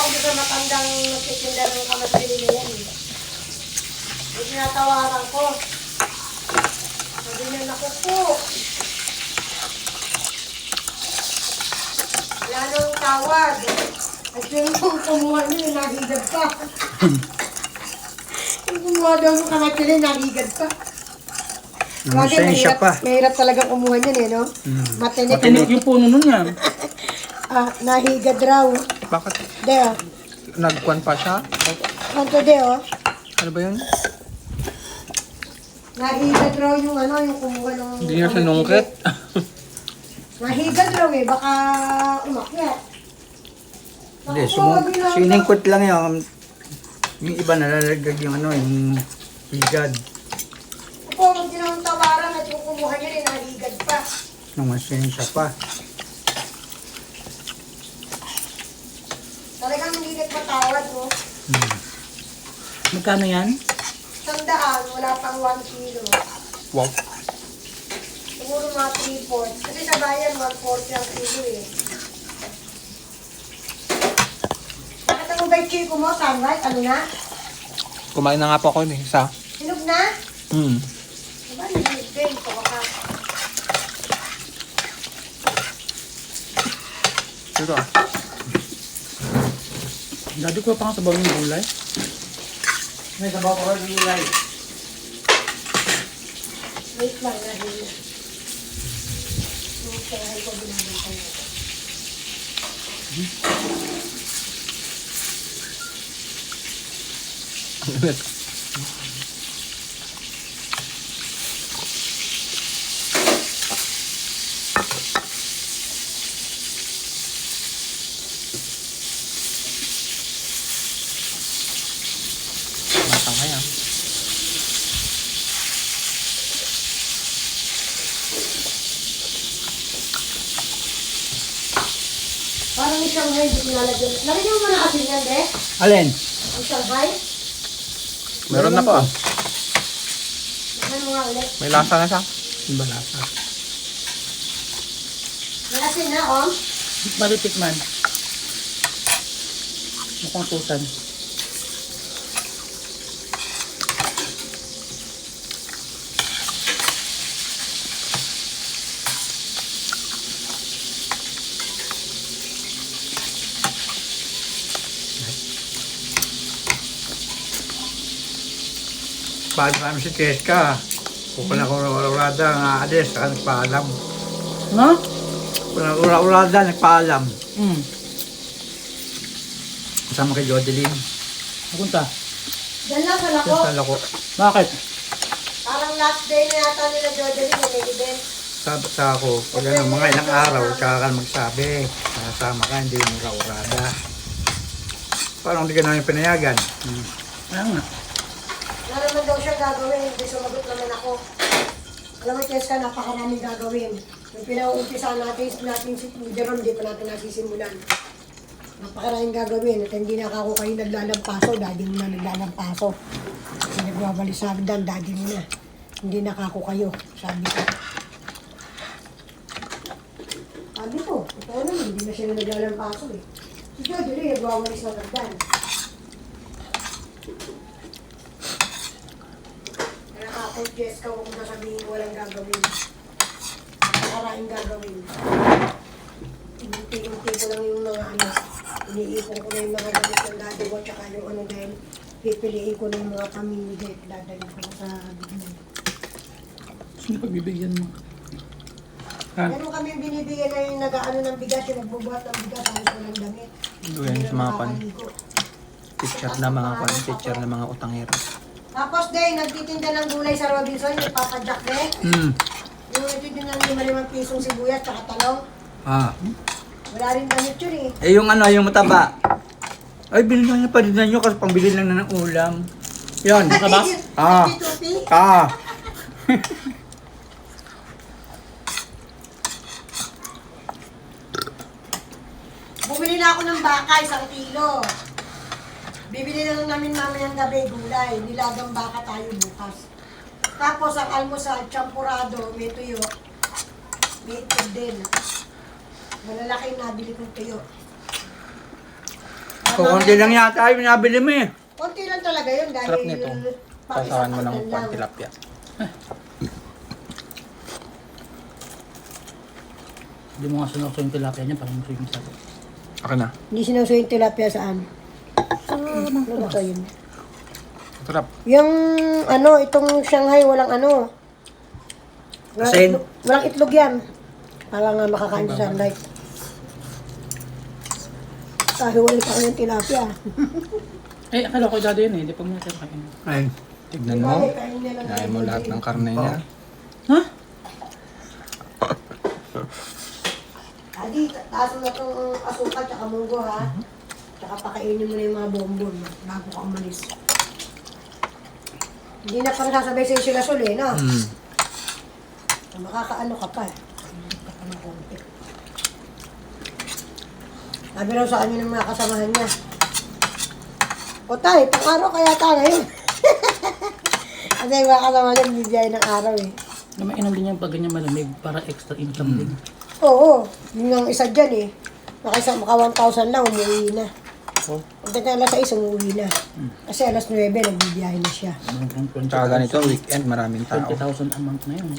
doon sa matandang nagtitinda ng kamasili na yan. Yung tinatawaran ko. Sabi niya, naku po. Wala nang tawad. At yung kumuha niya, nahigad pa. Yung kumuha daw ng kamasili, nahigad pa. Masensya pa. Mahirap talaga kumuha niyan eh, no? Matinik. Matinik yung puno nun yan. Nahigad raw. Bakit? Deo. Nagkuhan pa siya? Kanto Deo. Ano ba yun? Nahigad raw yung ano, yung kumuha ng... Hindi na siya nungkit. Nahigad raw eh, baka umakyat. Hindi, siningkot lang yun. Yung iba nalalagag yung ano, yung higad. Opo, kung tinawang tawaran at yung kumuha niya rin, nahigad pa. Nung masensya pa. Talagang hindi nagpatawad mo. Magkano yan? 100, wala pang 1 kilo. Wow. Siguro mga 3/4. Kasi sa bayan, 1/4 ang kilo eh. Bakit ang ubay chico mo, sunlight? Ano na? Kumain na nga po ako yun eh, isa. Hinog na? Diba, hinog din. Ito ka. Ito ah. Dati ko pa nga sabaw yung gulay. May sabaw ko rin yung gulay. Wait lang, nahila. Yung kaya ko binabantay ko. Matang na yan. Parang yung Shanghai, hindi ko nalagyan. Nalagyan mo na asin yan, de? Alin? Yung Shanghai? Meron na po ah. Ano nga ulit? May lasa na siya. Iba lasa. May asin na, oh. Malitik man. Mukhang tutan. Paano namin si Cheska? Kung ura-urada nga alis, saka nagpaalam. No? Kung ura-urada, nagpaalam. Kasama kay Jodeline. Napunta. Diyan lang sa lako. Yung sa lako. Bakit? Parang last day na yata nila Jodeline na may event. Sabi sa ako, pag ano, mga ilang araw, tsaka ka magsabi. Nasama ka, hindi yung ura-urada. Parang hindi ka namin pinayagan. Kaya nga. Wala naman daw siya gagawin, hindi sumagot naman ako. Alam mo, Cheska, napakaraming gagawin. Yung pinauumpisa natin si Jerome, hindi pa natin nasisimulan. Napakaraming gagawin at hindi na ako kayo naglalampaso, daddy mo na naglalampaso. Kasi nagwawalisagdan, daddy mo na. Hindi nakako kayo, sabi ko. Sabi ko, ito naman, hindi na siya naglalampaso eh. Si Jodeline, nagwawalisagdan. Kaya ako, Jessica, huwag mo sasabihin walang gagawin. Napakaraming gagawin. Unti-unti ko lang yung mga ano. Iniipon ko na yung mga gamit ng daddy ko, tsaka yung ano dahil pipiliin ko na yung mga pamilya at dadalhin ko sa bigyan. Sino pagbibigyan mo? Ha? Meron kami binibigyan na yung nag-ano ng bigas, yung nagbubuhat ng bigas, sabi ko ng damit. Doon sa mga pan. Teacher na mga pan, teacher na mga utangero. Tapos din, nagtitinda ng gulay sa Robinson, yung Papa Jack Yung nagtitinda ng 5 pisong sibuyas, tsaka talong. Wala rin damit yun eh. Eh yung ano, yung mataba. Ay, binigyan niya pa rin nyo kasi pambili lang na ng ulam. Yun. Mataba? Ah. Tupi-tupi. Bumili na ako ng baka, 1 kilo. Bibili na lang namin mamayang gabi gulay. Nilagang baka tayo bukas. Tapos ang almusal, champurado, may tuyo. May itlog din. Malalaki yung nabili kong tuyo. Kukunti lang yata yung nabili mo eh. Konti lang talaga yun dahil... Sarap nito. Pasahan mo ng pakisakan lang. tilapia. Hindi mo nga sunok yung tilapia niya, parang gusto yung sabi. Ako na. Hindi sinuso yung tilapia saan? Ano ba to yun? Sarap. Yung ano, itong Shanghai walang ano. Asin? Walang itlog yan. Para nga makakain sa sunlight. Kahiwalay pa ko yung tilapia. Eh, akala ko dati yun eh, hindi pa mo natin kain. Ayun. Tignan mo. Kaya mo lahat ng karne niya. Ha? Adi, taas mo na itong asukal tsaka munggo ha. Tsaka pakainin mo na yung mga bonbon bago ka umalis. Hindi na parang sasabay sa'yo sila sul eh, no? Makakaano ka pa eh. Ka pa ng konti. Sabi raw sa kanya ng mga kasamahan niya. O tayo, pang-araw kaya tayo ngayon. Kasi yung mga kasamahan niya, bibigay ng araw eh. Na mainom din yung pag ganyan malamig para extra income din. Oo, yun ang isa dyan eh. Maka 1,000 lang, umuwi na. Oh. Pagdating alas 6, umuwi na. Kasi alas 9, nagbibiyahe na siya. Tsaka ganito, weekend, maraming tao. 20,000 a month na yun.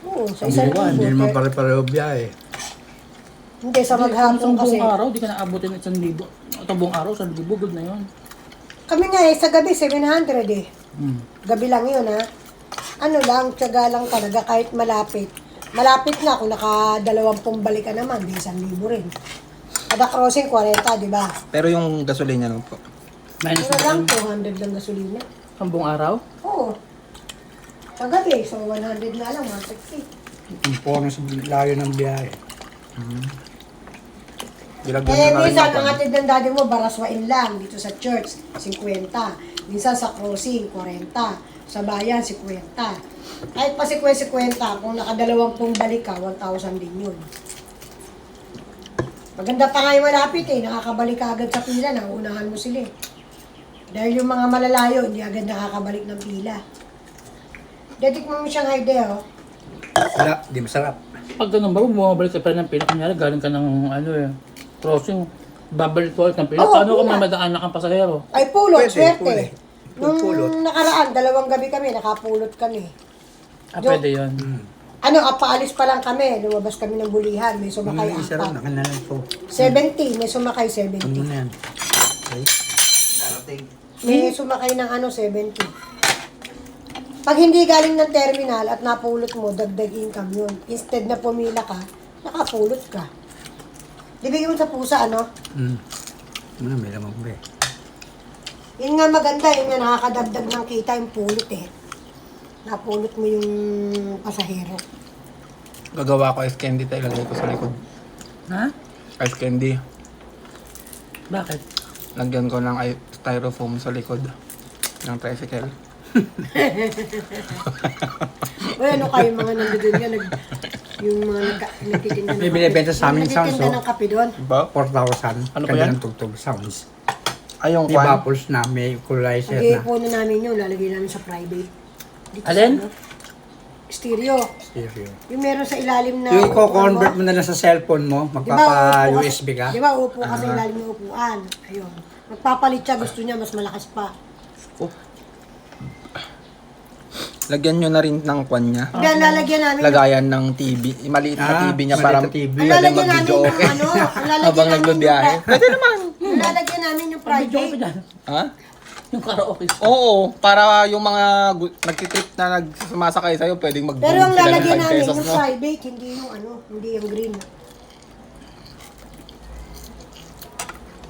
Oo, sa isang Hindi libo. naman pare-pareho biyahe. Hindi, sa maghapon kasi. Buong araw, di ka naabutin ng 1,000. Ito buong araw, 1,000, good na yun. Kami nga eh, sa gabi, 700 eh. Hmm. Gabi lang yun ha. Ano lang, tiyaga lang talaga kahit malapit. Malapit na, kung naka-20 balik ka naman, di 1,000 rin. Kada crossing, 40, di ba? Pero yung gasolina lang po. Minus Pero na lang, lang. 200 lang gasolina. Ang buong araw? Oo. Sa gabi, so 100 na lang, 160. Ang pono sa layo ng biyahe. Ilagyan Eh, mo na rin minsan, ng ang atid ng daddy mo, baraswain lang. Dito sa church, 50. Minsan sa crossing, 40. Sa bayan, 50. Kahit pa 50, kung naka-20 balik ka, 1,000 din yun. Maganda pa nga yung malapit eh. Nakakabalik ka agad sa pila, nauunahan mo sila eh. Dahil yung mga malalayo, hindi agad nakakabalik ng pila. Dedik mo siyang idea, oh. Wala, di masarap. Pag ganun ba, bumabalik ka pa rin ng pila, kunyari galing ka ng ano eh, crossing, babalik ka ulit ng pila. Oo, Paano kung pila. may madaan na kang pasahero? Ay, pulot, Pwede, swerte. pwede. Nung Pulot. nakaraan, 2 gabi kami, nakapulot kami. Ah, pwede yun. Ano, kapaalis pa lang kami, lumabas kami ng bulihan, may sumakay Ang isa rin, 4. nakanalan po. 70, may sumakay Ano 70. na yan? May sumakay ng ano, 70. Pag hindi galing ng terminal at napulot mo, dagdag income yun. Instead na pumila ka, nakapulot ka. Ibigay mo sa pusa, ano? Ano, may lamang ba eh. Yun nga maganda, yun nga nakakadagdag ng kita yung pulot eh. Napulot mo yung pasahero. Gagawa ko ice candy tayo, ilagay ko sa likod. Ha? Ice candy. Bakit? Lagyan ko ng styrofoam sa likod ng tricycle. O ano kayo mga nandun nga, yung mga nagtitinda ng May binibenta sa amin Yung sounds, nagtitinda oh. ng kape doon. Diba? 4,000. Ano pa Ganda yan? ng tugtog sounds. Ay, yung May kwan. bubbles na, may equalizer Lagay na. po na namin yun, lalagay namin sa private. Dito Alin? sa, ano, stereo. Stereo. Yung meron sa ilalim na... Yung i-convert mo na lang sa cellphone mo, magpapa-USB ka. Di ba upo ka sa ilalim ng upuan? Ayun. Magpapalit siya, gusto niya mas malakas pa. Lagyan nyo na rin ng kwan niya. Hindi, ang lalagyan namin... Lagayan ng TV. Maliit na TV niya para maliit na TV. Ang lalagyan namin mag-video yung okay. ano, ang lalagyan Habang namin nagbibiyahe. yung... Pwede naman. Ang lalagyan namin yung Video ko private. dyan. Ha? Yung karaoke. Oo, para yung mga nagtitrip na nagsumasakay sa'yo, pwedeng mag Pero ang sila ng lalagyan 5 namin pesos, yung no? private, hindi yung ano, hindi yung green.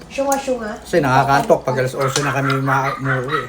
Syunga-syunga. Kasi nakakantok pag alas 8 na kami umuwi.